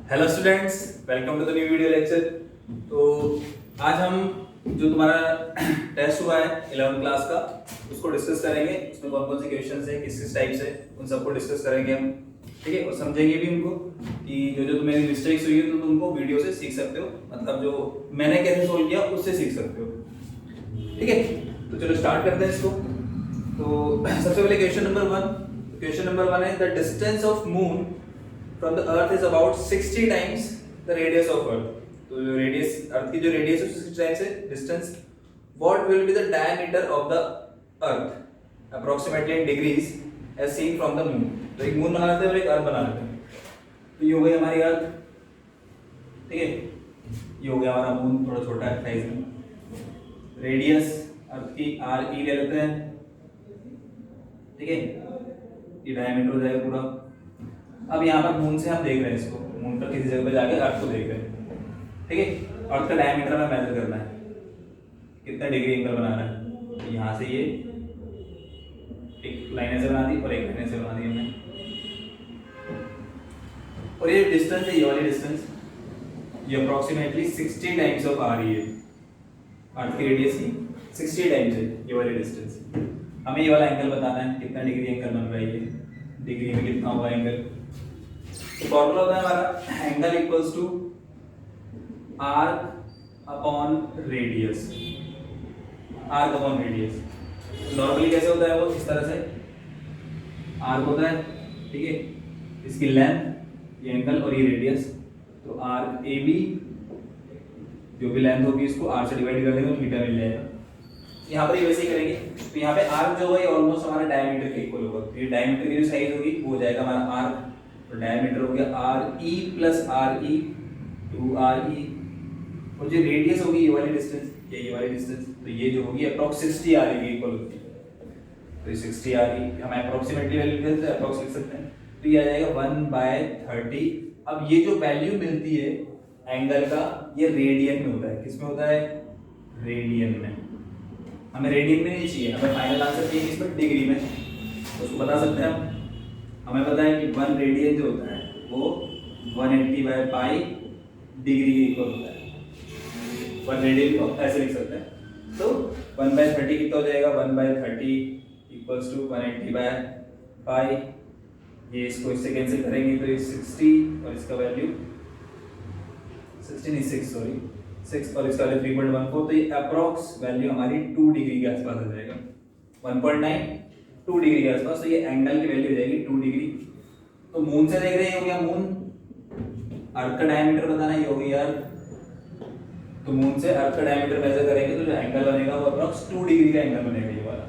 Hello students, welcome to the new video lecture. तो आज हम जो तुम्हारा टेस्ट हुआ है 11th क्लास का उसको डिस्कस करेंगे। उसमें कौन कौन से क्वेश्चंस है, किस किस टाइप से, उन सबको डिस्कस करेंगे हम। ठीक है, और समझेंगे भी उनको कि जो जो तुम्हें मिस्टेक्स हुई है तो तुम उनको वीडियो से सीख सकते हो, मतलब जो मैंने कैसे सोल्व किया उससे सीख सकते हो। ठीक है, तो चलो स्टार्ट करते हैं इसको। तो सबसे पहले क्वेश्चन नंबर वन है the distance of moon from the earth is about 60 times the radius of earth। तो जो रेडियस अर्थ की जो रेडियस है 60 टाइम्स है distance. what will be the diameter of the earth approximately in degrees as seen from the moon। तो एक moon बना लेते हैं और एक अर्थ बना लेते हैं। तो ये हो गई हमारी अर्थ, ठीक है, ये हो गया हमारा मून, थोड़ा छोटा है साइज में। रेडियस अर्थ की आर ई ले लेते हैं, ठीक है, ये डायमीटर हो जाएगा पूरा। अब यहाँ पर मून से हम देख रहे हैं इसको, मून पर किसी जगह पे जाके अर्थ को देख रहे हैं, ठीक है। अर्थ का डायमीटर हमें मेजर करना है, कितना डिग्री एंगल बनाना है। तो यहाँ से ये एक लाइन ऐसे बना दी और एक लाइन ऐसे बना दी हमने, और ये डिस्टेंस है, ये वाली डिस्टेंस, ये अप्रोक्सीमेटली 60 टाइम्स ऑफ आ रही है। अर्थ की रेडियस की 60 टाइम्स है ये वाली डिस्टेंस। हमें ये वाला एंगल बताना है, कितना डिग्री एंगल बन रहा है, ये डिग्री में कितना होगा एंगल। फॉर्मूला होता है हमारा angle equals to arc upon radius. Arc upon radius normally कैसे होता है, वो इस तरह से आर्क होता है, ठीक है, इसकी लेंथ, ये एंगल और ये रेडियस। तो आर्क ए बी, जो भी लेंथ होगी इसको आर से डिवाइड कर देंगे तो थीटा मिल जाएगा। यहाँ पर ये वैसे ही करेंगे। तो यहाँ पे आर्क जो होगा ये ऑलमोस्ट हमारा डायमीटर के इक्वल होगा। तो ये डायमीटर की जो साइज होगी वो हो जाएगा हमारा आर्क। तो डायमीटर हो गया R E plus R E, 2 R E, और जो रेडियस होगी ये वाली डिस्टेंस, ये वाली डिस्टेंस, तो ये जो होगी अप्रॉक्स 60 आर ई के इक्वल होती है। तो ये 60 आर ई हम अप्रॉक्सीमेटली वैल्यू निकालते हैं, अप्रॉक्स लिख सकते हैं। तो ये आ जाएगा 1/30। अब ये जो वैल्यू मिलती है एंगल का, ये रेडियन में होता है। किस में होता है? रेडियन में। हमें रेडियन में नहीं चाहिए, हमें फाइनल आंसर चाहिए इसमें डिग्री में। तो उसको बता सकते हैं हम। हमें पता है कि 1 रेडियन जो होता है वो 180/पाई डिग्री के इक्वल होता है। 1 रेडियन को ऐसे लिख सकते हैं। तो 1/30 कितना हो जाएगा? 1/30 इक्वल्स टू 180/पाई। ये इसको इससे कैंसिल करेंगे तो ये 60 और इसका वैल्यू 60 नहीं 6 सॉरी 6 और इसका वैल्यू 3.14। तो ये अप्रॉक्स वैल्यू हमारी 2 डिग्री के आसपास आ जाएगा, 1.9 2 डिग्री के आसपास। तो ये एंगल की वैल्यू हो जाएगी 2 डिग्री। तो मून से देख रहे हैं, हो गया मून। अर्थ का डायमीटर बताना, ये हो गया अर्थ। तो मून से अर्थ का डायमीटर मेजर करेंगे तो जो एंगल बनेगा वो अप्रॉक्स 2 डिग्री का एंगल बनेगा ये वाला।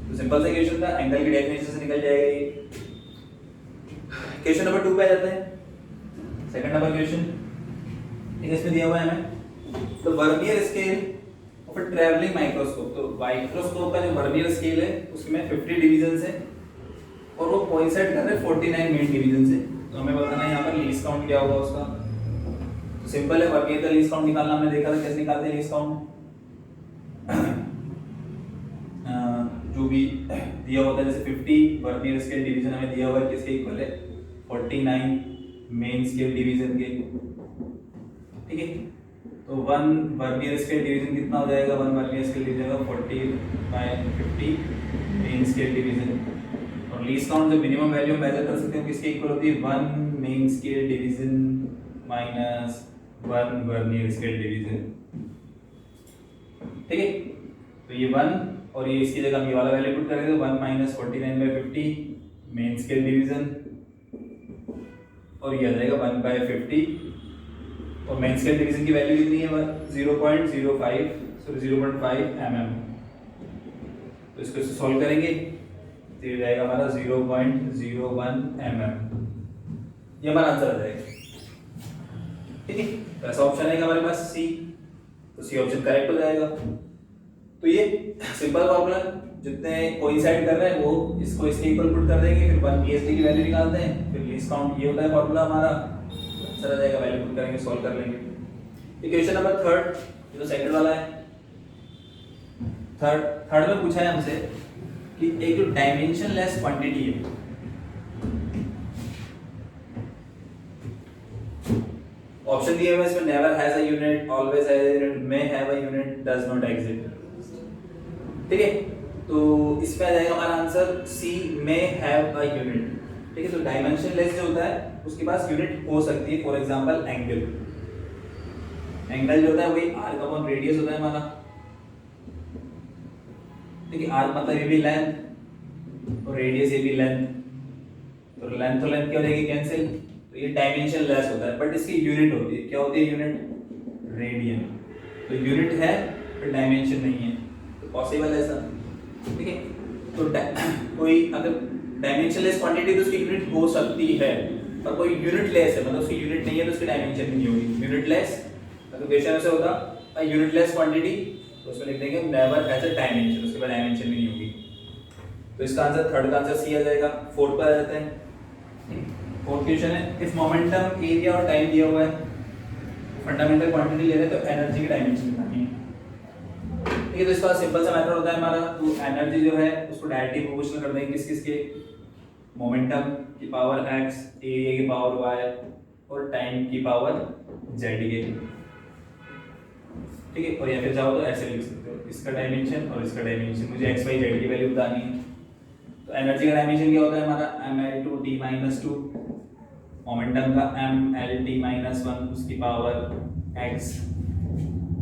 तो सिंपल सा क्वेश्चन था, एंगल की डेफिनेशन से निकल जाएगा ये। क्वेश्चन नंबर 2 पे आ जाते हैं। सेकंड नंबर क्वेश्चन, ठीक है, इसमें दिया हुआ है हमें तो vernier scale of a travelling microscope. तो माइक्रोस्कोप का जो वर्नियर स्केल है उसमें 50 डिवीजंस है और वो कोइंसाइड कर रहे हैं 49 मेन डिवीजन से। तो हमें बताना है यहाँ पर लीस्ट काउंट क्या होगा उसका। तो सिंपल है, वर्नियर का लीस्ट काउंट निकालना हमने देखा था, कैसे निकालते हैं लीस्ट काउंट। जो भी दिया होता है, जैसे 50 वर्नियर स्केल डिवीजन हमें दिया हुआ है, किसके इक्वल है? 49 मेन स्केल डिवीजन के, ठीक है। तो 1 वर्नियर स्केल डिवीजन कितना हो जाएगा? 1 वर्नियर स्केल डिवीजन का 40/50 मेन स्केल डिवीजन। और लीस्ट काउंट जो मिनिमम वैल्यू मेजर कर सकते हो किसके इक्वल होती है? 1 main scale division minus 1 vernier scale division, ठीक है। तो ये 1 और ये इसकी जगह हम ये वाला वैल्यू पुट करेंगे तो 1 - 49/50 मेन स्केल डिवीजन, और ये आ जाएगा 1/50। और मेन स्केल डिवीजन की वैल्यू कितनी है? 0.05 सॉरी 0.5 mm। तो इसको सॉल्व करेंगे तो ये जाएगा हमारा 0.01 mm। ये हमारा आंसर आ जाएगा, ठीक है। तो ऐसा ऑप्शन है हमारे पास सी, तो सी ऑप्शन करेक्ट हो जाएगा। तो ये सिंपल फॉर्मूला, जितने कोइंसाइड कर रहे हैं वो इसको इसके इक्वल पुट कर देंगे, फिर 1 पीएसडी की वैल्यू निकालते हैं, फिर लीस्ट काउंट ये होता है फॉर्मूला हमारा। आंसर आ जाएगा, वैल्यू पुट करेंगे, सॉल्व कर लेंगे। इक्वेशन नंबर 3, ये तो सेकंड वाला है। थर्ड में पूछा है हमसे कि एक जो डायमेंशनलेस क्वांटिटी है ऑप्शन दिए हुए इसमें never has a unit, always has a unit, may have a unit, does not exist. ठीक है, तो इसमें आ जाएगा हमारा answer C, may have a unit. ठीक है, तो डायमेंशनलेस जो होता है उसके पास यूनिट हो सकती है, फॉर एग्जांपल एंगल। एंगल जो होता है वही आर्क अपॉन रेडियस होता है हमारा। ठीक है, आर्क मतलब ये भी लेंथ और रेडियस ये भी लेंथ, तो लेंथ तो लेंथ क्या हो जाएगी, कैंसिल। तो ये डायमेंशन लेस होता है, बट इसकी यूनिट होती है, क्या होती है यूनिट, रेडियन। तो यूनिट है पर डायमेंशन नहीं है, तो पॉसिबल है ऐसा। ठीक है, तो कोई अगर डायमेंशनलेस क्वांटिटी तो उसकी यूनिट हो सकती है, और कोई यूनिट लेस है मतलब उसकी यूनिट नहीं है तो उसकी डायमेंशन नहीं होगी। यूनिट लेस अगर क्वेश्चन ऐसे होता यूनिट लेस क्वांटिटी तो उसमें लिख देंगे नेवर हैज अ डायमेंशन, उसके बाद डायमेंशन भी नहीं होगी। तो इसका आंसर थर्ड का आंसर सी आ जाएगा। फोर्थ पर आ जाते हैं। फोर्थ क्वेश्चन है, इफ मोमेंटम, एरिया और टाइम दिया हुआ है, फंडामेंटल क्वांटिटी ले रहे हैं तो एनर्जी की डायमेंशन निकालनी है। ठीक है, तो इसका सिंपल सा मेथड होता है हमारा, तो एनर्जी जो है उसको डायरेक्टली प्रोपोर्शनल कर देंगे किस किस के, मोमेंटम की पावर x, एरिया की पावर y और टाइम की पावर z के। ठीक है, और या फिर चाहो तो ऐसे लिख सकते हो, इसका डायमेंशन और इसका डायमेंशन, मुझे x y z की वैल्यू बतानी है। तो एनर्जी का डायमेंशन क्या होता है हमारा, mL2t-2, मोमेंटम का mLt-1 उसकी पावर x,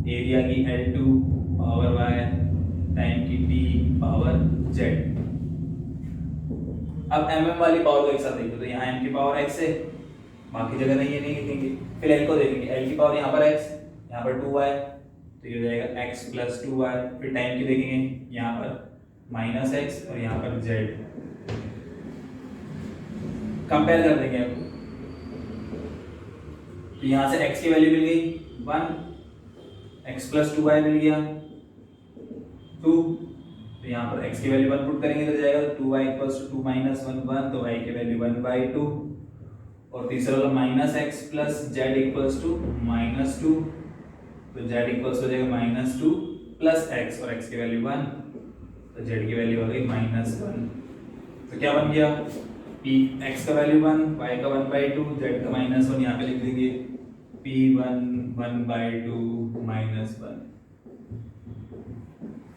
एरिया की L2 पावर y, टाइम की t पावर z। अब mm वाली पावर को एक साथ देखो, तो यहाँ m की पावर x है, बाकी जगह नहीं है, नहीं लिखेंगे। फिर l को देखेंगे, l की पावर यहाँ पर x, यहाँ पर 2y, तो ये हो जाएगा x प्लस 2y। फिर टाइम की देखेंगे, यहाँ पर माइनस x और यहाँ पर z। कंपेयर कर देंगे अब, तो यहाँ से x की वैल्यू मिल गई 1, x प्लस 2y मिल गया 2, तो यहाँ पर x की वैल्यू 1 पुट करेंगे तो जाएगा 2y इक्वल्स टू 2 माइनस 1 1, तो y की वैल्यू 1/2, और तीसरा वाला minus x plus z equals to -2, तो z इक्वल्स हो जाएगा -2 प्लस x, और x की वैल्यू 1, तो z की वैल्यू हो गई -1। तो क्या बन गया, p x का वैल्यू 1, y का 1/2, z का -1, यहाँ पे लिख देंगे p1 1/2 -1।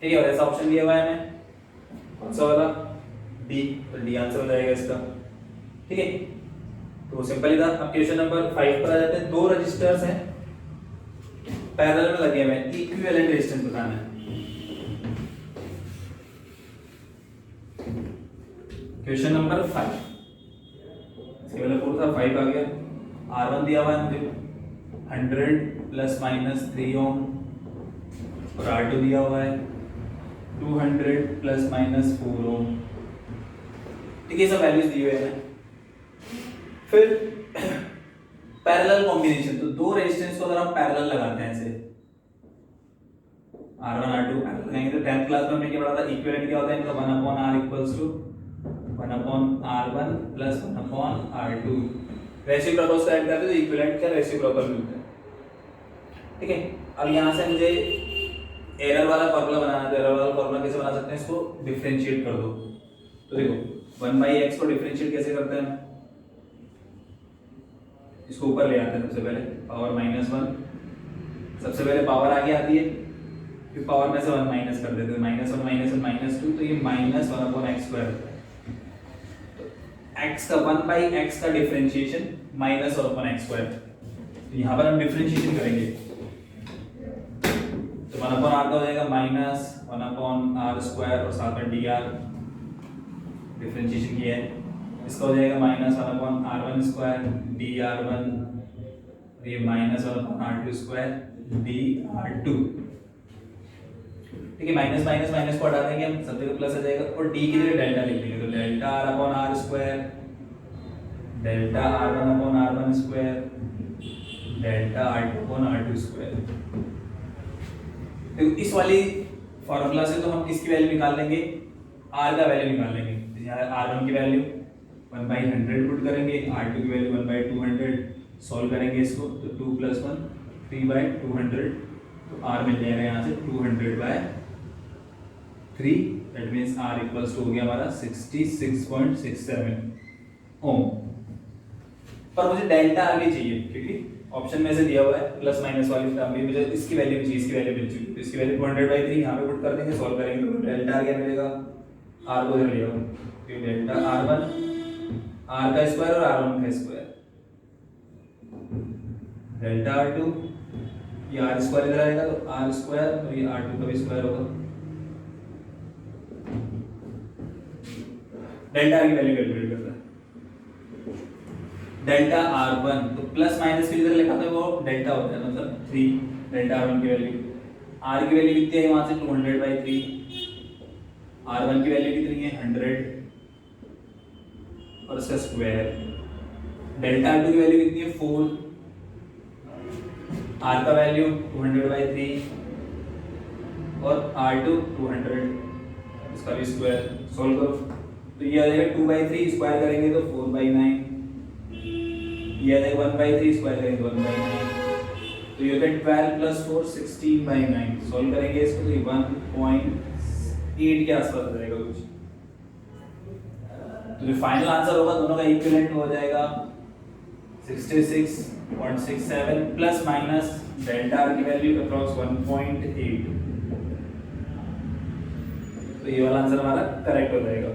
ठीक है, और ऐसा ऑप्शन दिया हुआ है हमें, कौन सा वाला, डी, तो डी आंसर हो जाएगा इसका। ठीक है, तो सिंपल ही था। अब क्वेश्चन नंबर 5 पर आ जाते हैं। दो रजिस्टर्स हैं पैरेलल में लगे हुए हैं, इक्विवेलेंट रेजिस्टेंस बताना है। क्वेश्चन नंबर 5, इसके पहले 4 था, 5 आ गया। R1 दिया हुआ है मुझे 100 प्लस माइनस 3 ओम, और R2 दिया हुआ है 200 प्लस माइनस 4 ओम। ठीक है, सब वैल्यूज दी हुई है। फिर पैरेलल कॉम्बिनेशन, तो दो रेजिस्टेंस को अगर हम पैरेलल लगाते हैं ऐसे R1 R2 पैरेलल लगाएंगे, तो 10th क्लास में हमने क्या पढ़ा था, इक्विवेलेंट क्या होता है इनका, 1/r equals to 1/r1 plus 1/r2। Reciprocal को ऐड करते हैं तो इक्विवेलेंट का रेसिप्रोकल मिलता है। ठीक है, अब यहाँ से मुझे एरर वाला फॉर्मूला बनाना है, तो एरर वाला फॉर्मूला कैसे बना सकते हैं, इसको डिफरेंशिएट कर दो। तो देखो 1/x को डिफरेंशिएट कैसे करते हैं, इसको ऊपर ले आते हैं सबसे पहले, पावर -1, सबसे पहले पावर आगे आती है, फिर पावर में से 1 माइनस कर देते हैं, -1 -1 -2, तो ये -1/x²। तो x का 1/x का डिफरेंशिएशन -1/x², तो यहाँ पर हम डिफरेंशिएशन करेंगे, तो 1/r का हो जाएगा -1/r² और साथ में dr डिफरेंशिएशन किया है, इसका हो जाएगा -1/r1² dr1, और ये -1/r2² dr2। ठीक है, माइनस माइनस माइनस को हटा देंगे हम, सब जगह प्लस आ जाएगा, और d की जगह डेल्टा लिख लेंगे, तो delta r/r², delta r1/r1², delta r2/r2²। देखो इस वाली फॉर्मूला से तो हम किसकी वैल्यू निकाल लेंगे, r का वैल्यू निकाल लेंगे। R1 की वैल्यू 1/100 पुट करेंगे, R2 की वैल्यू 1/200, सॉल्व करेंगे इसको, तो 2 + 1 3/200, तो R मिल जाएगा यहाँ से 200/3, that means R equals to हो गया हमारा 66.67 ओम। पर मुझे डेल्टा आगे चाहिए क्योंकि ऑप्शन में से दिया हुआ है प्लस माइनस वाली टर्म भी, मुझे इसकी वैल्यू चाहिए, इसकी वैल्यू मिल चुकी है, तो इसकी वैल्यू 200/3 यहाँ पे पुट कर देंगे, सॉल्व करेंगे तो डेल्टा क्या मिलेगा, r को इधर ले आओ, तो डेल्टा r1 r का स्क्वायर और r1 का स्क्वायर, डेल्टा r2 ये r स्क्वायर इधर आएगा तो r स्क्वायर और ये r2 का भी स्क्वायर होगा, डेल्टा r की वैल्यू कैलकुलेट करता है, डेल्टा r1 तो प्लस माइनस के इधर लिखा था वो डेल्टा होता है, मतलब 3 डेल्टा r1 की वैल्यू, r की वैल्यू कितनी है वहां से 200/3, r1 की वैल्यू कितनी है 100 और इसका स्क्वायर, डेल्टा r2 की वैल्यू कितनी है 4, r का वैल्यू 200/3 और r2 200, इसका भी स्क्वायर, सॉल्व करो तो ये आ जाएगा 2/3 स्क्वायर करेंगे तो 4/9, ये आ जाएगा 1/3 स्क्वायर करेंगे तो 1/9, तो ये होता है 12 + 4 16/9, सॉल्व करेंगे इसको तो 1.8 के आसपास आ जाएगा कुछ, तो जो फाइनल आंसर होगा दोनों का इक्विवेलेंट हो जाएगा 66.67 प्लस माइनस डेल्टा r की वैल्यू अप्रॉक्स 1.8, तो ये वाला आंसर हमारा करेक्ट हो जाएगा,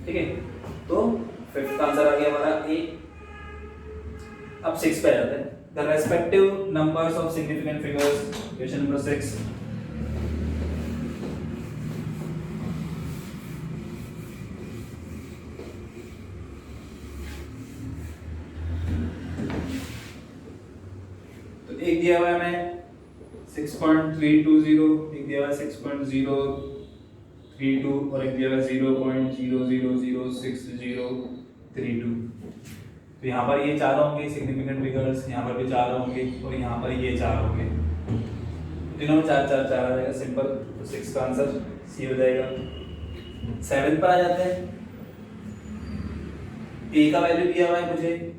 ठीक है। तो फिफ्थ का आंसर आ गया हमारा ए। अब 6 पे आ जाते हैं, the respective numbers of significant figures, question number 6। तो एक दिया हुआ है हमें 6.320, एक दिया हुआ है 6.032 और एक दिया हुआ है 0.000632। तो यहाँ पर ये चार होंगे सिग्निफिकेंट फिगर्स, यहाँ पर भी चार होंगे और यहाँ पर ये चार होंगे, तीनों में चार चार चार आ जाएगा, सिंपल। तो 6 का आंसर सी हो जाएगा। 7 पर आ जाते हैं, ए का वैल्यू दिया हुआ है मुझे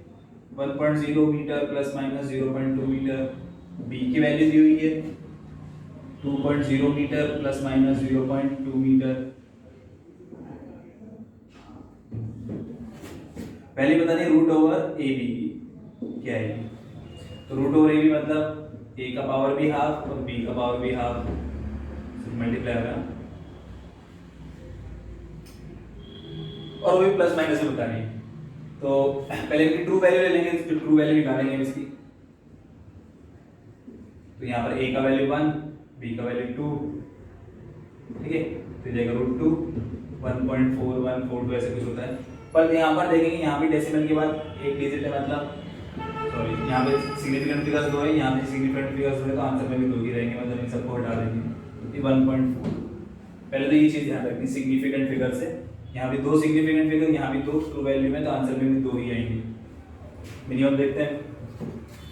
1.0 metre plus minus 0.2 metre, B की वैल्यू दी हुई है 2.0 मीटर प्लस माइनस 0.2 मीटर, पहले बता दें रूट ओवर ए बी की क्या है, तो रूट ओवर ए बी मतलब ए का पावर भी हाफ और बी का पावर भी हाफ, मल्टीप्लाई होगा और वो भी प्लस माइनस में बतानी है। तो पहले इनकी ट्रू वैल्यू ले लेंगे, इसकी ट्रू वैल्यू निकालेंगे इसकी, तो यहाँ पर a का वैल्यू 1, b का वैल्यू 2, ठीक है, तो जाएगा √2 1.4142 ऐसे कुछ होता है। पर यहाँ पर देखेंगे यहाँ भी डेसिमल के बाद एक डिजिट है, मतलब सॉरी यहाँ पे सिग्निफिकेंट फिगर्स 2 है, यहाँ पे सिग्निफिकेंट फिगर्स 2 है, तो आंसर में भी 2 ही रहेंगे, मतलब इन सबको हटा देंगे, ये 1.4। पहले तो ये चीज ध्यान रखनी, सिग्निफिकेंट फिगर से यहाँ भी 2 सिग्निफिकेंट फिगर, यहाँ भी 2 ट्रू वैल्यू में, तो आंसर में भी 2 ही आएंगे। मिनिमम देखते हैं,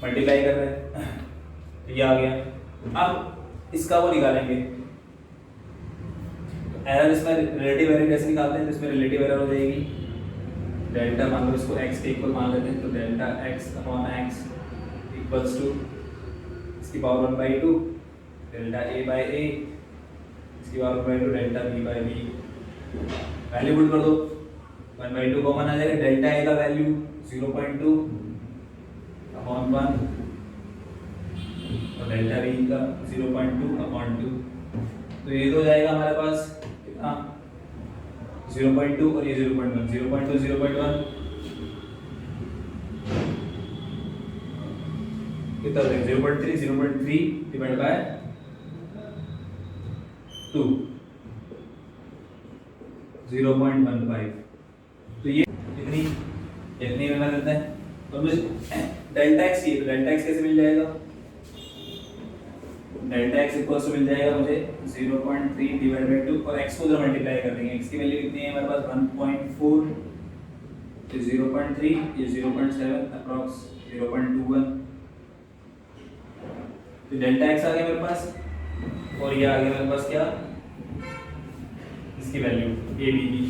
मल्टीप्लाई कर रहे हैं, ये आ गया। अब इसका वो निकालेंगे एरर, इसमें रिलेटिव एरर कैसे निकालते हैं, तो इसमें रिलेटिव एरर हो जाएगी डेल्टा, मान लो इसको x के इक्वल मान लेते हैं, तो डेल्टा x/x इक्वल्स टू इसकी पावर 1/2 डेल्टा a/a, इसकी power 1/2 delta b/b, value put कर दो, 1/2 कॉमन आ जाएगा, डेल्टा a का वैल्यू 0.2 अपॉन 1 और डेल्टा b का 0.2 अपॉन 2, तो ये तो जाएगा हमारे पास कितना 0.2 और ये 0.1, 0.2 0.1 कितना हो जाएगा 0.3 डिवाइड बाय 2 0.15, तो ये इतनी बना देता है। तो मुझे डेल्टा x चाहिए, तो डेल्टा x कैसे मिल जाएगा, डेल्टा x इक्वल्स टू मिल जाएगा मुझे 0.3 डिवाइड बाय 2 और x को उधर मल्टीप्लाई कर देंगे, x की वैल्यू कितनी है हमारे पास 1.4, ये 0.3, ये 0.7 अप्रॉक्स 0.21, तो डेल्टा x आ गया मेरे पास और ये आ गया मेरे पास क्या, इसकी वैल्यू a b की।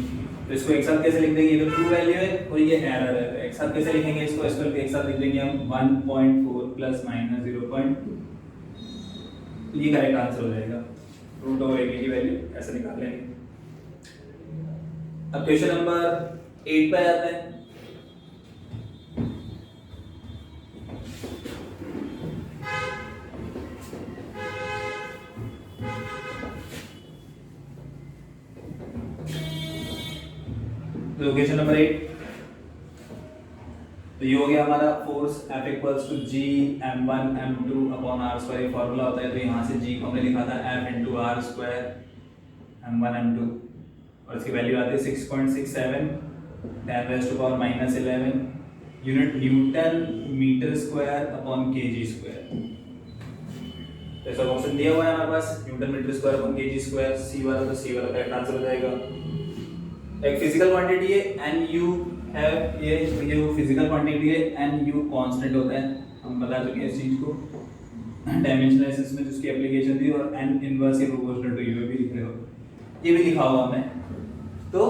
तो इसको एक साथ कैसे लिख देंगे, ये तो ट्रू वैल्यू है और ये एरर है, तो एक साथ कैसे लिखेंगे इसको, एक साथ लिख देंगे हम 1.4 प्लस माइनस 0.2, तो ये करेक्ट आंसर हो जाएगा, रूट ओवर ए बी की वैल्यू ऐसे निकाल लेंगे। अब क्वेश्चन नंबर 8 पे आ जाते हैं। तो क्वेश्चन नंबर 8, तो ये हो गया हमारा force F equals to G m1 m2 upon r square formula होता है। तो यहाँ से g को हमने लिखा था F into are square m1 m2 और इसकी वैल्यू आती है 6.67 10 raise to power -11 unit newton metre square upon KG square. तो ऐसा ऑप्शन दिया हुआ है हमारे पास newton metre square upon KG square, C वाला तो सी वाला करेक्ट आंसर हो जाएगा। एक फिजिकल क्वांटिटी है एन यू है, ये फिजिकल क्वांटिटी है, एन यू कांस्टेंट होता है, हम बता चुके हैं इस चीज को डायमेंशनल एनालिसिस में जिसकी एप्लीकेशन थी, और N inversely proportional to you भी लिख रहे हो, ये भी लिखा हुआ हमने। तो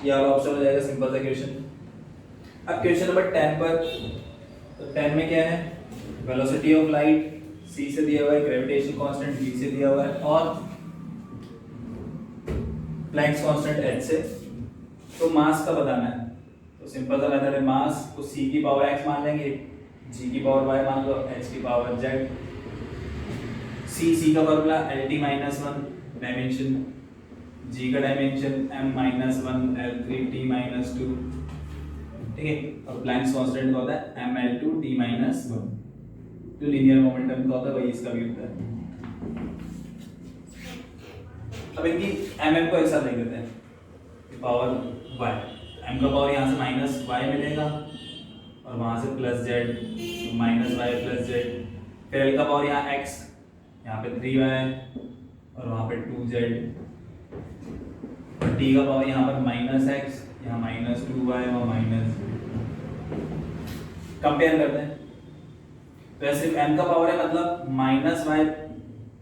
ये वाला ऑप्शन हो जाएगा, सिंपल सा क्वेश्चन। अब क्वेश्चन नंबर 10 पर, तो 10 में क्या है, वेलोसिटी ऑफ लाइट c से दिया हुआ है, ग्रेविटेशन कांस्टेंट v से दिया हुआ है, और प्लैंक्स कांस्टेंट h से। तो मास का बताना है, तो सिंपल सा मेथड है, मास को c की पावर x मान लेंगे, g की पावर y मान लो, h की पावर z। c का फॉर्मूला lt - 1 डायमेंशन, g का डायमेंशन m-1 l3t - 2, ठीक है, और प्लैंक्स कांस्टेंट का होता है ml2 t-1, जो लीनियर मोमेंटम का होता है वही इसका भी होता है। अब इनकी mm को एक साथ लिख देते हैं, पावर y, m का पावर यहाँ से माइनस y मिलेगा और वहाँ से प्लस z, तो माइनस y प्लस z, फिर l का पावर यहाँ x, यहाँ पे 3y और वहाँ पे 2z, और t का पावर यहाँ पर माइनस x, यहाँ माइनस 2y और माइनस, कंपेयर करते हैं। तो ऐसे m का पावर है मतलब माइनस y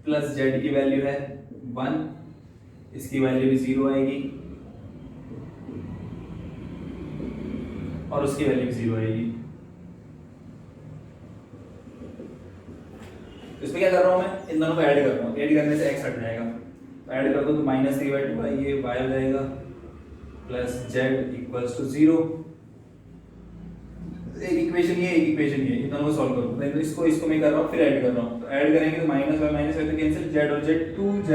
प्लस z की वैल्यू है 1, इसकी वैल्यू भी 0 आएगी और उसकी वैल्यू भी 0 आएगी। तो इसमें क्या कर रहा हूं मैं, इन दोनों को ऐड कर रहा हूं, ऐड करने से x हट जाएगा, तो ऐड कर दो तो -3/2 ये y हो जाएगा प्लस z इक्वल्स टू 0। एक इक्वेशन ये, एक इक्वेशन ये, इन दोनों को सॉल्व करो, तो इसको मैं कर रहा हूँ, फिर ऐड कर रहा हूँ, तो ऐड करेंगे तो -y तो कैंसिल, z और z 2z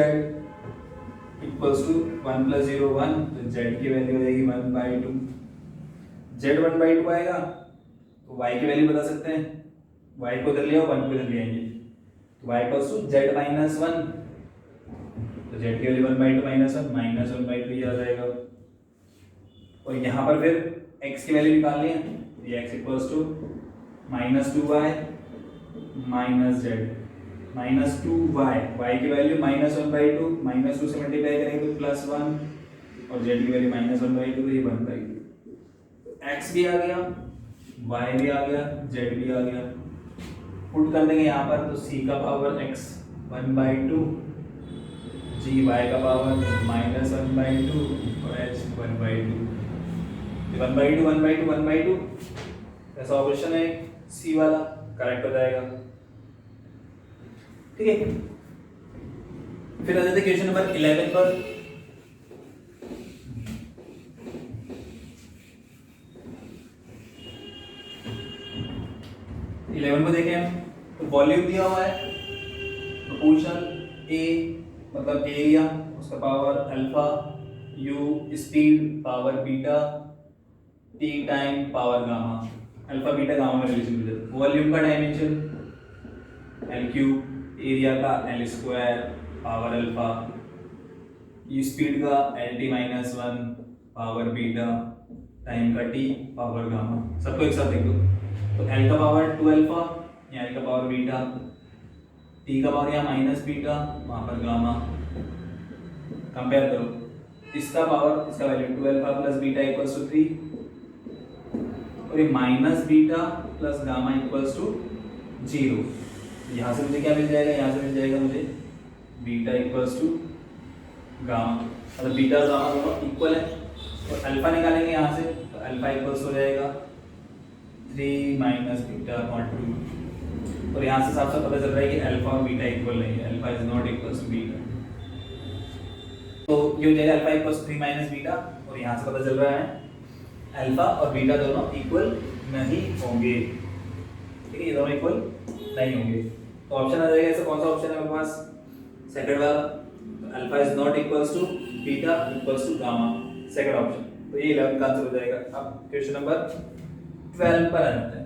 इक्वल्स टू 1 + 0 1, तो z की वैल्यू हो जाएगी 1/2, z 1/2 आएगा, तो y की वैल्यू बता सकते हैं, y को इधर ले आओ, 1 को इधर ले आएंगे, तो y इक्वल्स टू z - 1, तो z की वैल्यू 1/2 -1 -1/2 आ जाएगा, और यहाँ पर फिर x की वैल्यू निकालनी है, ये x equals to -2y - z -2y, y की वैल्यू -1/2, -2 से मल्टीप्लाई करेंगे तो +1 और z की वैल्यू -1/2, तो ये 1/2, x भी आ गया, y भी आ गया, z भी आ गया, पुट कर देंगे यहाँ पर, तो c का पावर x 1/2, g y का पावर -1/2 और h 1/2, 1/2 1/2 1/2, ऐसा ऑप्शन है सी वाला करेक्ट हो जाएगा। ठीक है, फिर आ जाते क्वेश्चन नंबर 11 पर। इलेवन को देखें हम, तो वॉल्यूम दिया हुआ है, प्रोपोर्शन ए मतलब एरिया, उसका power alpha, U speed power beta, T time power gamma, alpha beta gamma में रिलेशन मिल जाता है। वॉल्यूम का डायमेंशन एल क्यूब, एरिया का L square power alpha, speed का L T -1 power beta, time का टी पावर गामा, सबको एक साथ लिख दो, तो एल का पावर 2 अल्फा, यहाँ एल का पावर बीटा, टी का पावर यहाँ माइनस बीटा, वहाँ पर गामा, कंपेयर करो, इसका पावर, इसका value 2 alpha plus beta equals to 3, और ये minus beta plus gamma equals to 0। यहाँ से मुझे क्या मिल जाएगा, यहाँ से मिल जाएगा मुझे बीटा इक्वल्स टू गामा, मतलब बीटा और गामा दोनों इक्वल है, और अल्फा निकालेंगे यहाँ से, तो अल्फा इक्वल्स हो जाएगा 3 - बीटा अपॉन 2, और यहाँ से साफ साफ पता चल रहा है कि अल्फा और बीटा इक्वल नहीं है, alpha is not equals to beta, तो ये हो जाएगा अल्फा इक्वल्स 3 - बीटा, और यहाँ से पता चल रहा है अल्फा और बीटा दोनों इक्वल नहीं होंगे। ठीक है, ये दोनों इक्वल नहीं होंगे, तो ऑप्शन आ जाएगा, ऐसा कौन सा ऑप्शन है मेरे पास, सेकंड वाला, alpha is not equals to beta equals to gamma, second option. तो ये 11 का आंसर हो जाएगा। अब क्वेश्चन नंबर 12 पर आते हैं।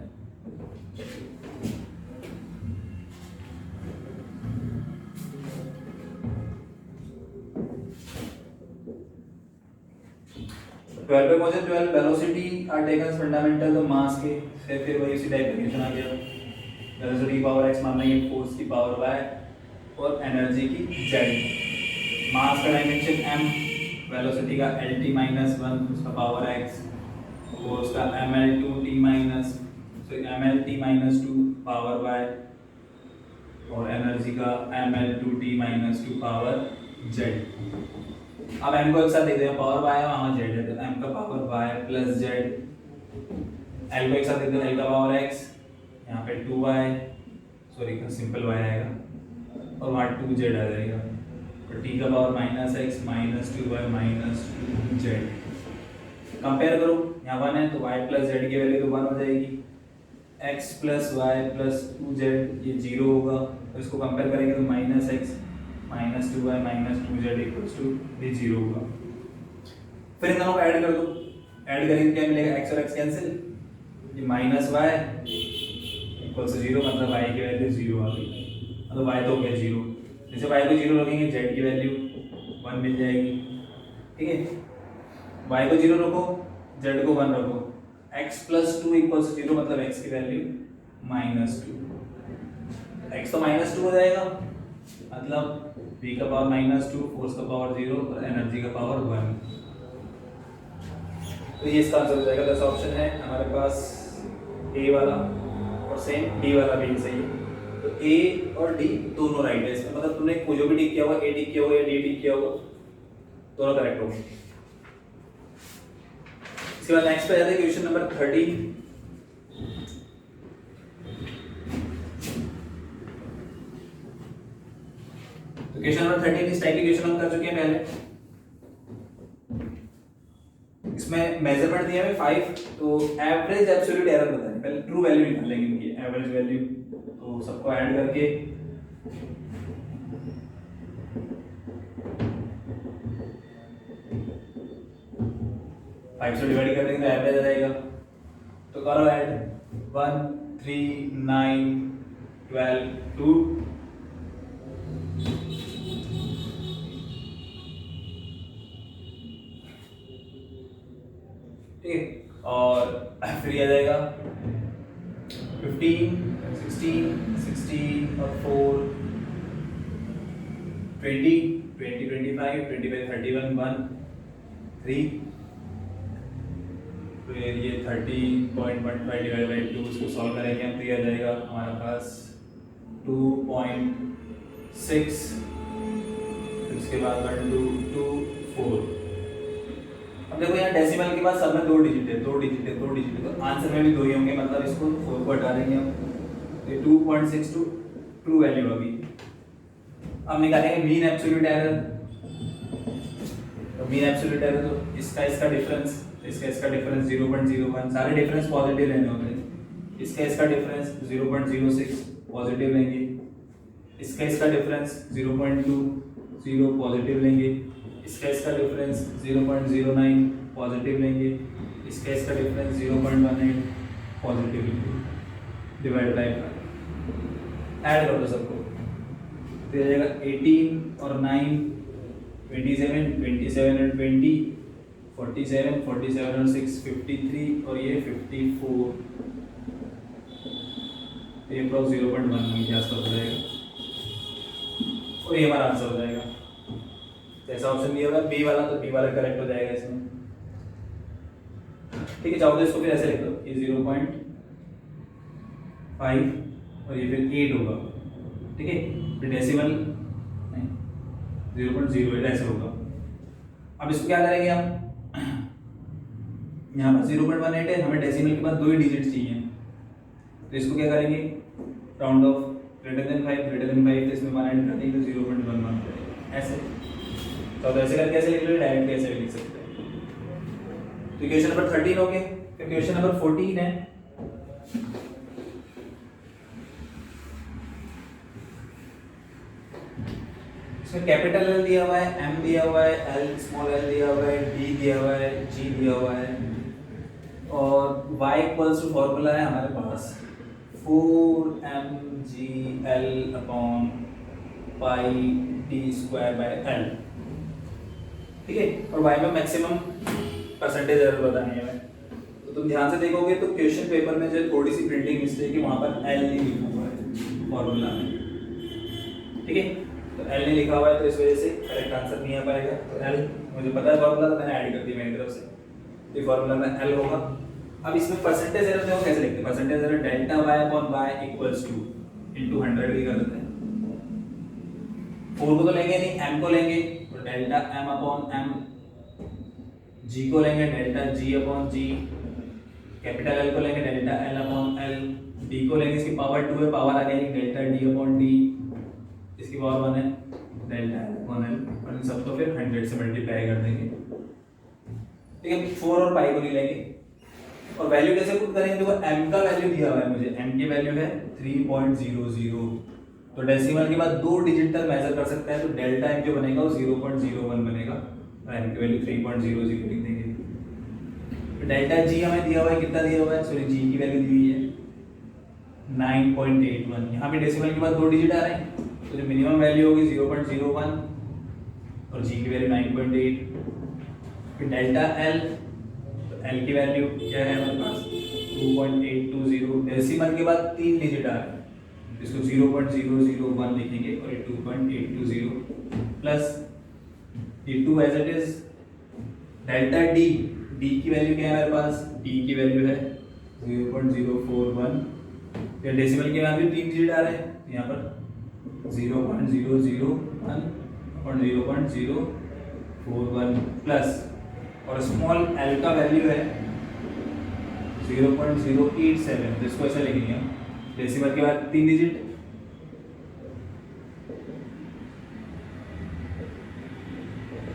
ट्वेल्व पे पहुंचे। 12 वेलोसिटी आर टेकन फंडामेंटल, तो मास के फिर वही उसी टाइप का क्वेश्चन आ गया। वेलोसिटी की पावर x मान लेंगे, फोर्स की पावर y और एनर्जी की z। मास का डायमेंशन m, वेलोसिटी का lt माइनस 1, उसका पावर x, फोर्स का ml2t माइनस 2 पावर y और एनर्जी का ml2t माइनस 2 पावर z। अब m को एक साथ देते हैं, पावर y है वहां z है, तो m का power y plus z। l को एक साथ देते हैं, l का पावर x, यहाँ पे 2y, सॉरी सिंपल y आएगा और वहाँ 2z आ जाएगा, और t का power minus x minus 2y minus 2z। Compare करो, यहाँ 1 है तो y प्लस z की वैल्यू तो 1 हो जाएगी, x plus y plus 2z ये 0 होगा, तो इसको कंपेयर करेंगे तो minus x minus 2y minus 2z equals to ये 0 होगा। फिर इन दोनों को ऐड कर दो, ऐड करेंगे क्या मिलेगा, x और x कैंसिल, ये माइनस y इक्वल्स टू 0, मतलब y की वैल्यू 0 आ गई, मतलब y तो हो गया 0। जैसे y को 0 रखेंगे z की वैल्यू 1 मिल जाएगी, ठीक है। y को 0 रखो, z को 1 रखो, x प्लस 2 इक्वल्स टू 0, मतलब x की वैल्यू माइनस 2, x तो माइनस 2 हो जाएगा, मतलब v का पावर माइनस 2, फोर्स का पावर 0 और एनर्जी का पावर 1। तो ये इसका आंसर हो जाएगा। 10 ऑप्शन है हमारे पास, ए वाला और सेम डी वाला भी सही है, तो ए और डी दोनों राइट है इसमें, मतलब तुमने जो भी टिक किया होगा, ए टिक किया होगा या डी टिक किया होगा, दोनों करेक्ट होंगे। इसके बाद नेक्स्ट पे जाते हैं क्वेश्चन नंबर 13। तो क्वेश्चन नंबर 13 इस टाइप के क्वेश्चन हम कर चुके हैं पहले। इसमें मेजरमेंट दिया है 5, तो एवरेज एब्सोल्यूट एरर बताएं, पहले ट्रू वैल्यू निकालेंगे इनकी, एवरेज वैल्यू, तो सबको ऐड करके फाइव से डिवाइड कर देंगे तो एवरेज आ जाएगा। तो करो ऐड, 1 3 9 12 2, ठीक है, और फिर ये आ जाएगा 15 16 16 और 4 20 20 25 25 31 1 3, फिर ये 30.15 डिवाइड बाई 2, इसको सॉल्व करेंगे हम तो ये आ जाएगा हमारे पास 2.6, इसके बाद 1 2 2 4। अब देखो यहाँ डेसिमल के बाद सब में 2 डिजिट है, 2 डिजिट है, 2 डिजिट है, तो आंसर में भी 2 ही होंगे, मतलब इसको 4 को हटा देंगे हम, ये 2.62 ट्रू वैल्यू होगी। अब निकालेंगे मीन एब्सोल्यूट एरर, तो मीन एब्सोल्यूट एरर तो इसका डिफरेंस, इसका डिफरेंस 0.01, सारे डिफरेंस पॉजिटिव लेने होते हैं, इसका डिफरेंस 0.06 पॉजिटिव लेंगे, इसका डिफरेंस 0.20 पॉजिटिव लेंगे, इसका डिफरेंस 0.09 पॉजिटिव लेंगे, इसका डिफरेंस 0.18 पॉजिटिव लेंगे, डिवाइड बाय 5, ऐड कर दो सबको, तो ये जाएगा 18 और 9 27 27 और 20 47 47 और 6 53 और ये 54, ये अप्रॉक्स 0.1 के आसपास हो जाएगा, और ये हमारा आंसर हो जाएगा। ऐसा ऑप्शन दिया हुआ है बी वाला, तो बी वाला करेक्ट हो जाएगा इसमें, ठीक है। चाहो तो इसको फिर ऐसे लिख दो, ये 0.5 और ये फिर 8 होगा, ठीक है, फिर डेसिमल नहीं 0.08 ऐसे होगा। अब इसको क्या करेंगे हम, यहाँ पर 0.18 है, हमें डेसिमल के बाद 2 ही डिजिट चाहिए, तो इसको क्या करेंगे, राउंड ऑफ ग्रेटर देन 5 तो इसमें 1 ऐड कर देंगे तो 0.11 करेंगे ऐसे। तो ऐसे करके ऐसे लिख लो, डायरेक्टली ऐसे भी लिख सकते हैं। तो क्वेश्चन नंबर 13 हो गए। फिर क्वेश्चन नंबर 14 है, इसमें कैपिटल एल दिया हुआ है, एम दिया हुआ है, एल स्मॉल एल दिया हुआ है, डी दिया हुआ है, जी दिया हुआ है, और y इक्वल्स टू फॉर्मूला है हमारे पास 4mgl upon pi T square by L, ठीक है। और y में मैक्सिमम परसेंटेज एरर बतानी है हमें। तो तुम ध्यान से देखोगे तो क्वेश्चन पेपर में जो थोड़ी सी प्रिंटिंग मिस्टेक है, वहां पर एल नहीं लिखा हुआ है फॉर्मूला में, ठीक है। तो एल नहीं लिखा हुआ है तो इस वजह से करेक्ट आंसर नहीं आ पाएगा। तो एल मुझे पता है फॉर्मूला, तो मैंने ऐड कर दिया मेरी तरफ से, तो फॉर्मूला में एल होगा। अब इसमें परसेंटेज एरर देखो कैसे लिखते हैं। Percentage error delta y upon y equals to into 100 भी कर देते हैं। 4 को तो लेंगे नहीं, m को लेंगे, तो delta m upon m, g को लेंगे delta g upon g, capital L को लेंगे delta L upon L, d को लेंगे इसकी पावर 2 है, पावर आ जाएगी डेल्टा d अपॉन d, इसकी पावर 1 है डेल्टा L अपॉन L, और इन सबको फिर 100 से मल्टीप्लाई कर देंगे, ठीक है। 4 और पाई को नहीं लेंगे। और वैल्यू कैसे पुट करेंगे, देखो m का वैल्यू दिया हुआ है मुझे, m की वैल्यू है 3.00, तो डेसिमल के बाद 2 डिजिट तक मेजर कर सकता है, तो डेल्टा m जो बनेगा वो 0.01 बनेगा, और m की वैल्यू 3.00 लिख देंगे। तो डेल्टा g हमें दिया हुआ है, कितना दिया हुआ है, सॉरी g की वैल्यू दी हुई है 9.81, यहाँ पे डेसिमल के बाद 2 डिजिट आ रहे हैं, तो जो मिनिमम वैल्यू होगी 0.01 और g की वैल्यू 9.8, फिर डेल्टा l, L की वैल्यू क्या है हमारे पास 2.820, डेसिमल के बाद 3 डिजिट आ रहे हैं, इसको 0.001 लिखेंगे और ये 2.820 प्लस ये 2 as it is delta d, d की वैल्यू क्या है हमारे पास, d की वैल्यू है 0.041, या डेसिमल के बाद भी 3 डिजिट आ रहे हैं, यहाँ पर 0.001 और 0.041 प्लस, और स्मॉल l का वैल्यू है 0.087, जिसको ऐसा लिखेंगे हम, डेसिमल के बाद 3 डिजिट,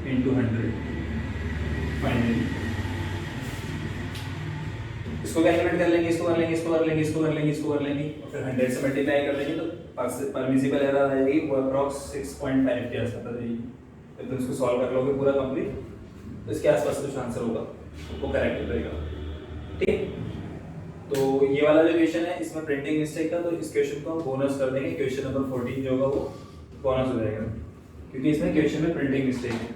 इनटू 100 फाइनली। इसको कैलकुलेट कर लेंगे, इसको कर लेंगे, इसको कर लेंगे, इसको कर लेंगे, इसको कर लेंगे, और फिर 100 से मल्टीप्लाई कर लेंगे, तो परमिसिबल एरर आ जाएगी वो अप्रॉक्स 6.5 के आसपास आ जाएगी। तो तुम इसको सॉल्व कर लोगे पूरा कंप्लीट, तो इसके आसपास कुछ आंसर होगा, वो करेक्ट हो जाएगा, ठीक। तो ये वाला जो क्वेश्चन है इसमें प्रिंटिंग मिस्टेक था, तो इस क्वेश्चन को हम बोनस कर देंगे, क्वेश्चन नंबर 14 जो होगा वो बोनस हो जाएगा, क्योंकि इसमें क्वेश्चन में प्रिंटिंग मिस्टेक है।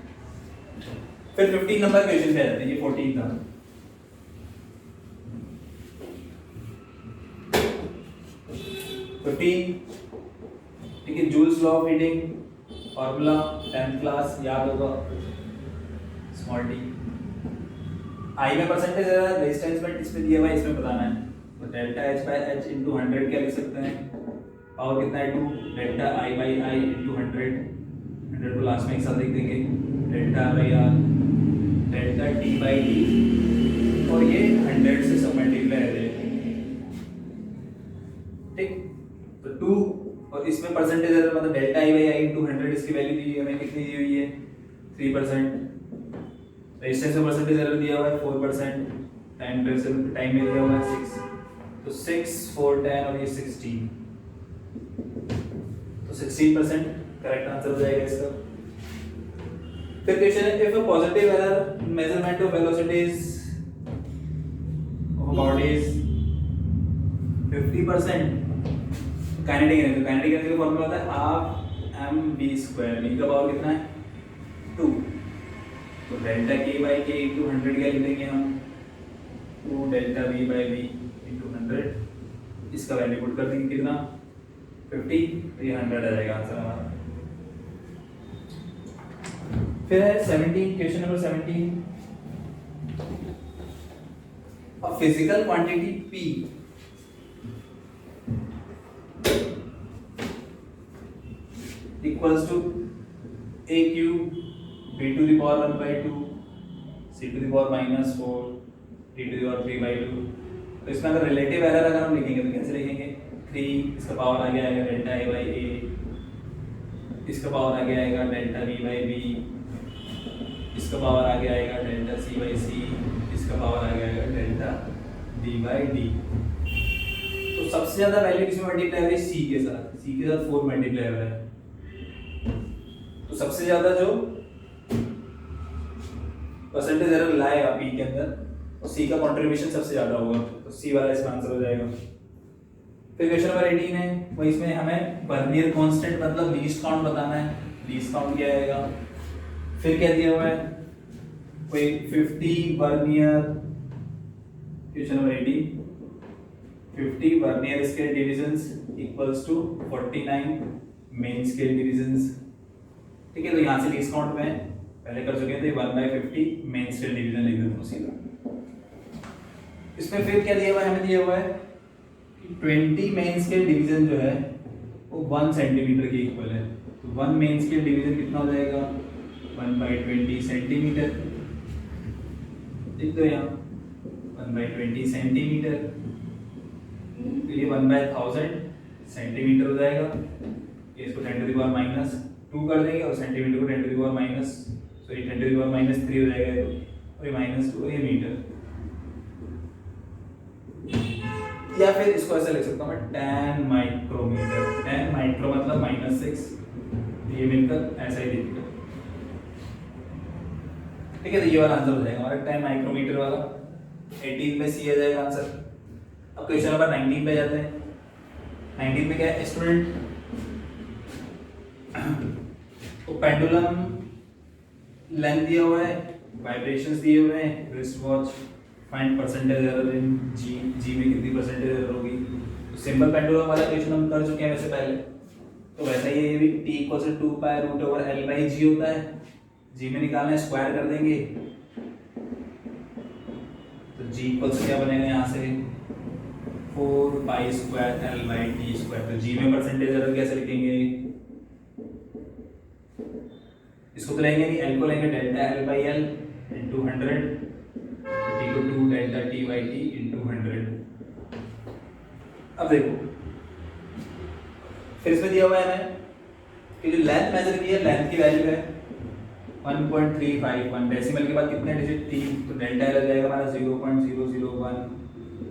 फिर 15 नंबर क्वेश्चन पे आते हैं, ये 14 था। ठीक है, joules law of heating formula 10th class याद होगा, स्मॉल टी। आई में परसेंटेज है, रेजिस्टेंस में इस पे दिया हुआ है, इसमें बताना है, तो delta H by H into 100 क्या लिख सकते हैं, पावर कितना है 2, delta I by I into 100 को लास्ट में एक साथ लिख देंगे, delta by R, delta T by T, और ये 100 से सब मल्टीप्लाई है, ठीक। तो 2 और इसमें परसेंटेज है, मतलब delta I by I into 100, इसकी वैल्यू दी हमें कितनी दी हुई है 3%, रेजिस्टेंस में परसेंटेज एरर दिया हुआ है 4%, टाइम में दिया हुआ है 6, तो 6 4 10 और ये 16, तो 16% करेक्ट आंसर हो जाएगा इसका। फिर क्वेश्चन है, if a positive error measurement of velocities of body is 50%, kinetic energy, kinetic energy का फॉर्मूला होता है हाफ mv², v का पावर कितना है 2, तो delta k by k into 100 क्या लिख देंगे हम, 2 delta v by v into 100, इसका वैल्यू पुट कर देंगे कितना 50, तो ये 100 आ जाएगा आंसर हमारा। फिर है 17, question number 17, a physical quantity p equals to a cube b to the power 1 by 2 c to the power -4 d to the power 3 by 2। तो इसमें अगर रिलेटिव एरर अगर हम लिखेंगे तो कैसे लिखेंगे, 3 इसका पावर आगे आएगा डेल्टा a by a, इसका पावर आगे आएगा डेल्टा b by b, इसका पावर आगे आएगा डेल्टा c by c, इसका पावर आगे आएगा डेल्टा d by d। तो सबसे ज्यादा वैल्यू किसमें मल्टीप्लाई हो रही है, c के साथ 4 मल्टीप्लाई हो रहा है, तो सबसे ज्यादा जो परसेंटेज एरर लाएगा पी के अंदर, और सी का कंट्रीब्यूशन सबसे ज्यादा होगा, तो सी वाला इसका आंसर हो जाएगा। फिर क्वेश्चन नंबर 18 है, वो इसमें हमें वर्नियर कांस्टेंट मतलब लीस्ट काउंट बताना है। लीस्ट काउंट क्या आएगा, फिर क्या दिया हुआ है, कोई 50 vernier, question number 18, 50 vernier scale divisions equals to 49 main scale divisions. ठीक है, तो यहाँ से लीस्ट काउंट में पहले कर चुके थे, 1/50 मेन स्केल डिवीजन लिख देते हैं सीधा। इसमें फिर क्या दिया हुआ है, हमें दिया हुआ है कि 20 मेन स्केल डिवीजन जो है वो 1 सेंटीमीटर के इक्वल है। तो 1 मेन स्केल डिवीजन कितना हो जाएगा, 1/20 सेंटीमीटर। लिख दो यहाँ 1/20 सेंटीमीटर, तो ये 1/1000 सेंटीमीटर हो जाएगा। ये इसको 10⁻⁻² कर देंगे और सेंटीमीटर को 10⁻³ हो जाएगा, और ये -2 और ये मीटर। या फिर इसको ऐसा लिख सकता हूँ मैं 10 माइक्रोमीटर। 10 माइक्रो मतलब -6, ये मिलकर ऐसा ही दिखेगा। ठीक है, तो ये वाला आंसर हो जाएगा हमारा 10 माइक्रोमीटर वाला। 18 में सी आ जाएगा आंसर। अब क्वेश्चन नंबर 19 पे जाते हैं। 19 में क्या है स्टूडेंट, तो पेंडुलम लेंथ दिया हुआ है, वाइब्रेशंस दिए हुए हैं, wrist watch, find percentage error in G, G में कितनी परसेंटेज एरर होगी। तो सिंपल पेंडुलम वाला क्वेश्चन हम कर चुके हैं वैसे पहले, तो वैसा ही ये भी t = 2π√L/g होता है। जी में निकालना है, स्क्वायर कर देंगे, तो g = क्या बनेगा यहाँ से 4π²L/t²। तो जी में परसेंटेज एरर कैसे लिखेंगे, इसको तो लेंगे नहीं, एल को लेंगे ΔL/L × 100, टी को 2 ΔT/t × 100। अब देखो फिर इसमें दिया हुआ है हमें कि जो लेंथ मेजर की है, लेंथ की वैल्यू है 1.351। डेसिमल के बाद कितने डिजिट, 3, तो डेल्टा एल आ जाएगा हमारा 0.001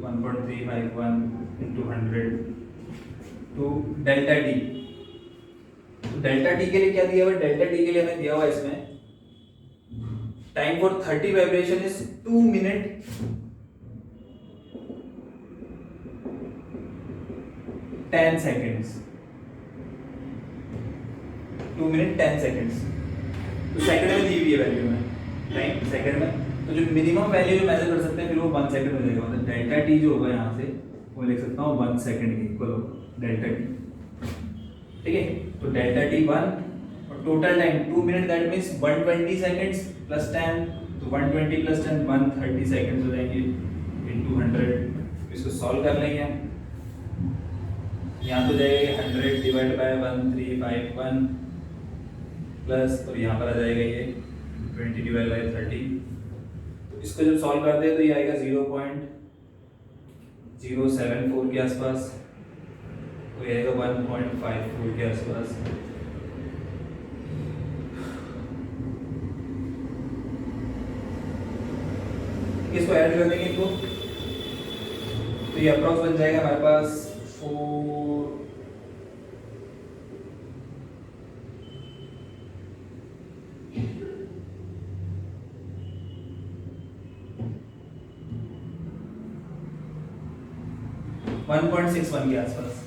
1.351 × 100 to delta T. Delta T के लिए क्या दिया हुआ है, डेल्टा टी के लिए हमें दिया हुआ है इसमें time for 30 vibration is 2 minute 10 seconds. 2 minute 10 seconds, तो सेकंड में दी हुई है वैल्यू में, टाइम सेकंड में। तो जो मिनिमम वैल्यू जो मेजर कर सकते हैं फिर वो 1 सेकंड हो जाएगा। मतलब डेल्टा टी जो होगा यहाँ से वो लिख सकता हूँ 1 सेकंड के इक्वल होगा डेल्टा टी। ठीक है, तो डेल्टा टी 1 और total time 2 minute, that means 120 seconds plus 10, तो 120 प्लस 10 130 सेकंड्स हो जाएंगे इनटू 100। इसको सॉल्व कर लेंगे हम, यहाँ तो जाएगा 100 डिवाइड बाय 1351 प्लस, और यहाँ पर आ जाएगा ये 20 डिवाइड बाय 30। तो इसको जब सॉल्व करते हैं तो ये आएगा 0.074 के आसपास, तो ये आएगा 1.54 के आसपास। इसको ऐड कर देंगे तो ये अप्रॉक्स बन जाएगा हमारे पास 1.61 के आसपास।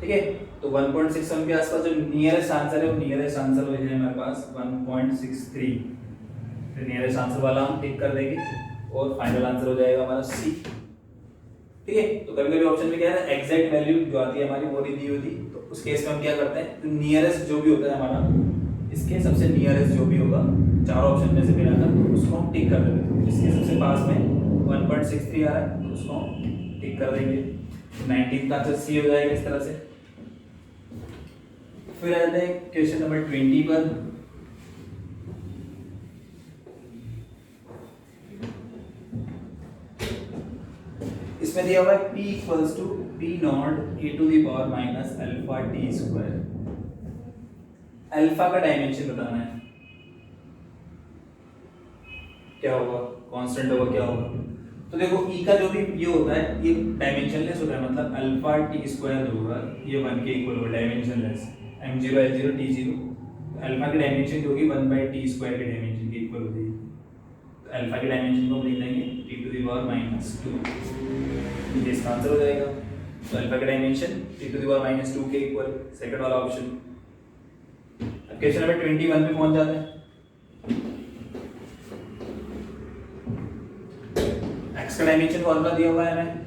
ठीक है, तो 1.61 के आसपास जो नियरेस्ट आंसर है वो नियरेस्ट आंसर हो जाएगा हमारे पास 1.63। फिर नियरेस्ट आंसर वाला हम टिक कर देंगे और फाइनल आंसर हो जाएगा हमारा सी। ठीक है, तो कभी कभी ऑप्शन में क्या है एग्जैक्ट वैल्यू जो आती है हमारी वो नहीं दी होती, तो उस केस में हम क्या करते हैं, तो नियरेस्ट जो भी होता है हमारा, इसके सबसे नियरेस्ट जो भी होगा चारों ऑप्शन में से मिलाकर, तो उसको हम टिक कर देंगे। इसके सबसे पास में 1.63 आ रहा है, तो उसको हम टिक कर देंगे। 19 का आंसर सी हो जाएगा इस तरह से। फिर आते हैं क्वेश्चन नंबर 20 पर। इसमें दिया हुआ है P = P0 a⁻⁻ α/t²। Alpha का डायमेंशन बताना है, क्या होगा, कांस्टेंट होगा, क्या होगा। तो देखो E का जो भी ये होता है ये डायमेंशनलेस होता है, मतलब α/t² जो होगा ये 1 के इक्वल होगा, dimensionless. m0 l0 t0 alpha की डायमेंशन जो होगी 1/t² के डायमेंशन के इक्वल हो जाएगी। तो अल्फा की डायमेंशन को हम लिख देंगे t⁻², ये इसका आंसर हो जाएगा। तो अल्फा की डायमेंशन t⁻² के इक्वल, सेकंड वाला ऑप्शन। अब क्वेश्चन नंबर 21 पे पहुंच जाते हैं। एक्स का डायमेंशन फॉर्मूला दिया हुआ है हमें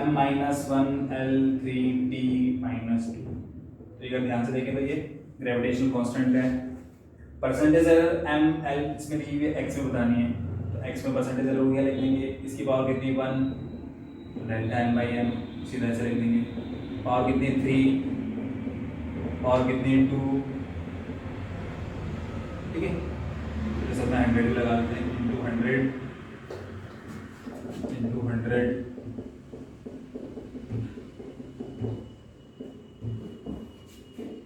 m-1l3t-2। तो अगर ध्यान से देखें तो ये ग्रेविटेशनल कांस्टेंट है। परसेंटेज एरर एम एल इसमें दी हुई है, एक्स में बतानी है। तो एक्स में परसेंटेज एरर हो गया, लिख देंगे इसकी पावर कितनी 1, डेल्टा एम बाई एम सीधा ऐसे लिख देंगे। पावर कितनी 3, पावर कितनी 2, ठीक है। तो सब में 100 लगा देते हैं, इंटू 100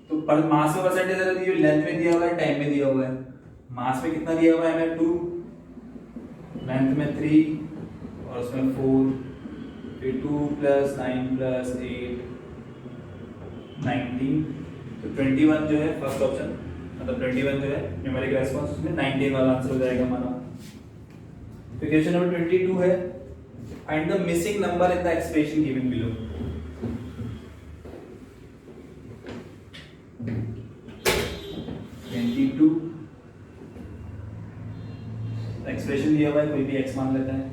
तो पर मास में परसेंटेज एरर दी हुई, लेंथ में दिया हुआ है, टाइम में दिया हुआ है। मास में कितना दिया हुआ है हमें 2, लेंथ में 3 और उसमें 4, फिर 2 + 9 + 8 19। तो 21 जो है फर्स्ट ऑप्शन, मतलब 21 जो है न्यूमेरिक रेस्पॉन्स, उसमें 19 वाला आंसर हो जाएगा हमारा। फिर क्वेश्चन नंबर 22 है, find the missing number in the expression given below. Expression दिया हुआ है, कोई भी x मान लेते हैं,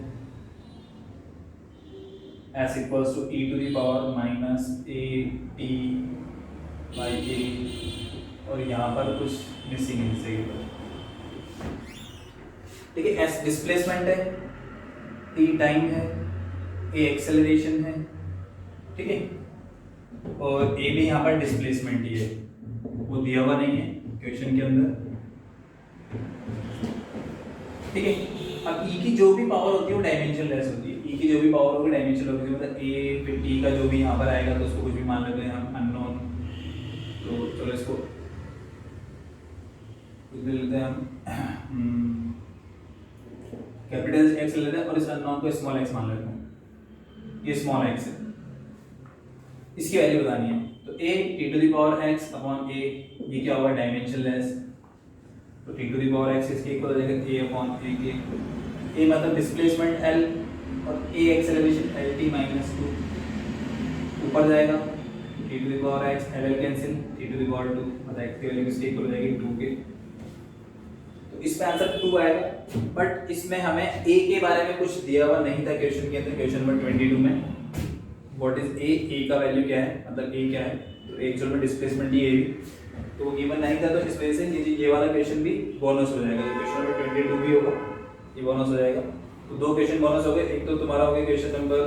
s = e⁻⁻ (a_t/a) और यहाँ पर कुछ मिसिंग है सही पर, ठीक है। s डिस्प्लेसमेंट है, t टाइम है, a एक्सेलरेशन है, ठीक है, और a भी यहाँ पर डिस्प्लेसमेंट ही है, वो दिया हुआ नहीं है क्वेश्चन के अंदर, ठीक है। अब e की जो भी पावर होती है वो डायमेंशन लेस होती है, e की जो भी पावर होगी डायमेंशन होगी, मतलब a फिर t का जो भी यहाँ पर आएगा तो उसको कुछ भी मान लेते हैं हम अननोन। तो चलो इसको कुछ ले लेते हैं हम कैपिटल x ले लेते हैं और इस अननोन को स्मॉल x मान लेते हैं। ये स्मॉल x है, इसकी वैल्यू बतानी है। तो a t⁻x/a, ये क्या होगा डायमेंशन लेस, तो t⁻x इसके इक्वल हो जाएगा a/a के। a मतलब डिस्प्लेसमेंट l और a एक्सेलरेशन lt-2 ऊपर जाएगा, t⁻x l कैंसिल, t⁻2 मतलब x की वैल्यू इसके इक्वल हो जाएगी 2 के। तो इसका आंसर 2 आएगा, बट इसमें हमें a के बारे में कुछ दिया हुआ नहीं था क्वेश्चन के अंदर। क्वेश्चन नंबर 22 में व्हाट इज a का वैल्यू क्या है, मतलब a क्या है, तो एक्चुअल में डिस्प्लेसमेंट ही a भी तो गिवन नहीं था, तो इस वजह से ये वाला क्वेश्चन भी बोनस हो जाएगा। ये क्वेश्चन नंबर 22 भी होगा, ये बोनस हो जाएगा। तो दो क्वेश्चन बोनस हो गए, एक तो तुम्हारा हो गया क्वेश्चन नंबर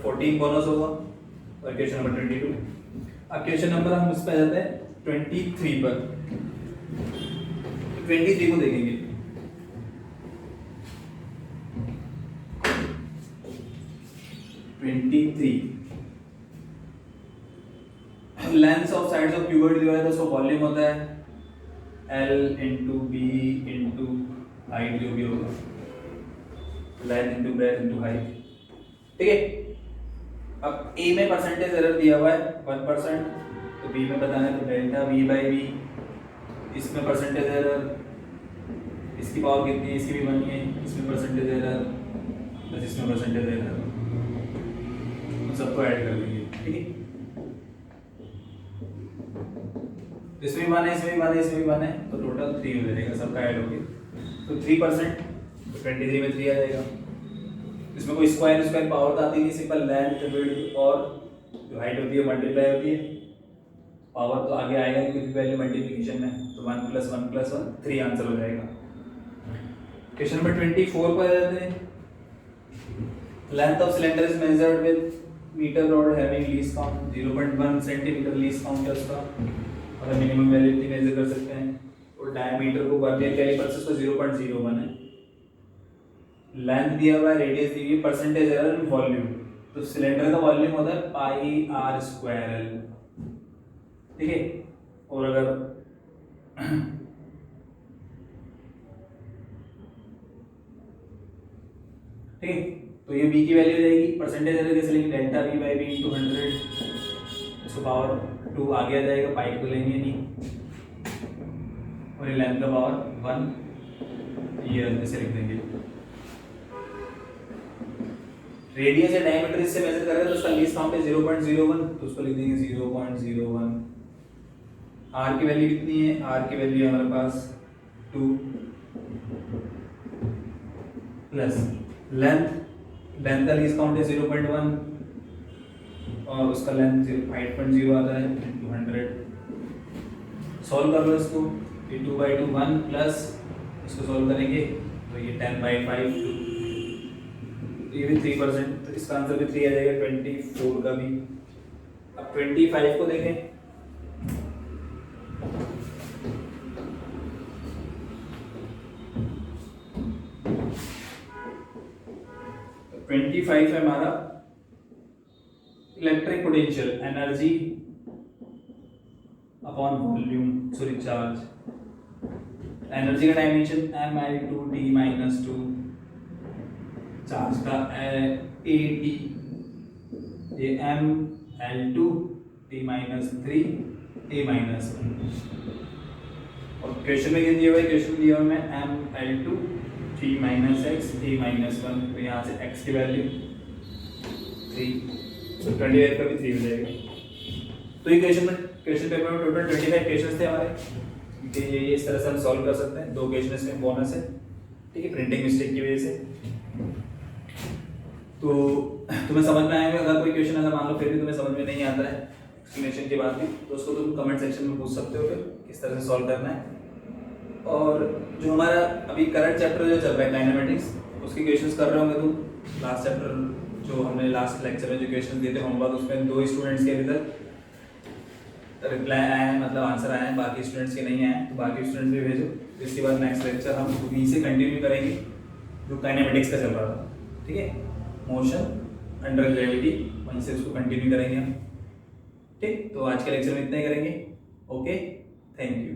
14 बोनस होगा और क्वेश्चन नंबर 22। अब क्वेश्चन नंबर हम इस पे आ जाते हैं 23 पर। 23 को देखेंगे। Length of sides of cuboid दिया है तो उसका वॉल्यूम होता है L × B × हाइट जो भी होगा, लेंथ × ब्रेथ × हाइट, ठीक है। अब A में परसेंटेज एरर दिया हुआ है 1%, तो B में बताना है तो डेल्टा V/B, इसमें परसेंटेज एरर, इसकी पावर कितनी है, इसकी भी 1 है, इसमें परसेंटेज एरर बस इसमें परसेंटेज एरर, सबको ऐड कर देंगे, ठीक है। इसमें भी 1 है, इसमें भी 1 है, इसमें भी 1 है, तो टोटल 3 हो जाएगा, सबका ऐड हो गया। तो 3%, तो 23 में 3 आ जाएगा। इसमें कोई स्क्वायर पावर तो आती नहीं, सिंपल लेंथ विड्थ और जो हाइट होती है मल्टीप्लाई होती है, पावर तो आगे आएगा क्योंकि वैल्यू मल्टीप्लिकेशन में, तो 1 + 1 + 1 3 आंसर हो जाएगा। क्वेश्चन नंबर 24 पर आ जाते हैं। Length of cylinder is measured with metre rod having least count 0.1 centimetre least count है उसका, और मिनिमम वैल्यू इतनी मेजर कर सकते हैं। और डायमीटर को वर्नियर कैलिपर से उसका 0.01 है। लेंथ दिया हुआ है, रेडियस दी हुई है, परसेंटेज एरर एंड वॉल्यूम, तो सिलेंडर का वॉल्यूम होता है πr²l, ठीक है। और अगर ठीक है, तो ये b की वैल्यू हो जाएगी, परसेंटेज एरर कैसे लेंगे, डेल्टा V/B × 100, उसको पावर 2 आगे आ जाएगा, पाई को लेंगे नहीं, और ये लेंथ का पावर 1 ये ऐसे लिख देंगे। रेडियस या डायमीटर इससे मेजर करें तो उसका लीस्ट काउंट है 0.01, तो उसको लिख देंगे 0.01। आर की वैल्यू कितनी है, आर की वैल्यू है हमारे पास 2 प्लस लेंथ का लीस्ट काउंट है 0.1 और उसका लेंथ 5.0 आता है इंटू 100। सॉल्व कर लो इसको, ये 2/2 1 प्लस इसको सॉल्व करेंगे तो ये 10/5, ये भी 3%, तो इसका आंसर भी 3 आ जाएगा। 24 का भी। अब 25 को देखें, तो 25 है हमारा electric potential, energy upon volume, sorry charge. Energy का डायमेंशन mL2T-2, चार्ज का AT, ये mL2T-3 A-1। और क्वेश्चन में ये दिया हुआ है, क्वेश्चन दिया हुआ है mL2T-x A-1, तो यहाँ से x की वैल्यू 3, तो 28 का भी 3 हो जाएगा। तो ये क्वेश्चन पेपर में टोटल 25 क्वेश्चंस थे हमारे, ये इस तरह से हम सॉल्व कर सकते हैं। 2 क्वेश्चन इसमें बोनस है, ठीक है, प्रिंटिंग मिस्टेक की वजह से। तो तुम्हें समझ में आएगा। अगर कोई क्वेश्चन अगर मान लो फिर भी तुम्हें समझ में नहीं आता है एक्सप्लेनेशन के बाद भी, तो उसको तुम कमेंट सेक्शन में पूछ सकते हो फिर किस तरह से सॉल्व करना है। और जो हमारा अभी करंट चैप्टर जो चल रहा है काइनेमेटिक्स, उसके क्वेश्चंस कर रहे होंगे तुम। लास्ट चैप्टर जो हमने लास्ट लेक्चर में जो क्वेश्चन दिए थे होमवर्क, उसमें 2 स्टूडेंट्स के अभी तक रिप्लाई आए हैं, मतलब आंसर आए हैं, बाकी स्टूडेंट्स के नहीं आए हैं, तो बाकी स्टूडेंट्स भी भेजो। इसके बाद नेक्स्ट लेक्चर हम वहीं से कंटिन्यू करेंगे जो काइनेमेटिक्स का चल रहा था, ठीक है, मोशन अंडर ग्रेविटी, वहीं से उसको कंटिन्यू करेंगे हम, ठीक। तो आज के लेक्चर में इतना ही करेंगे। Okay, thank you.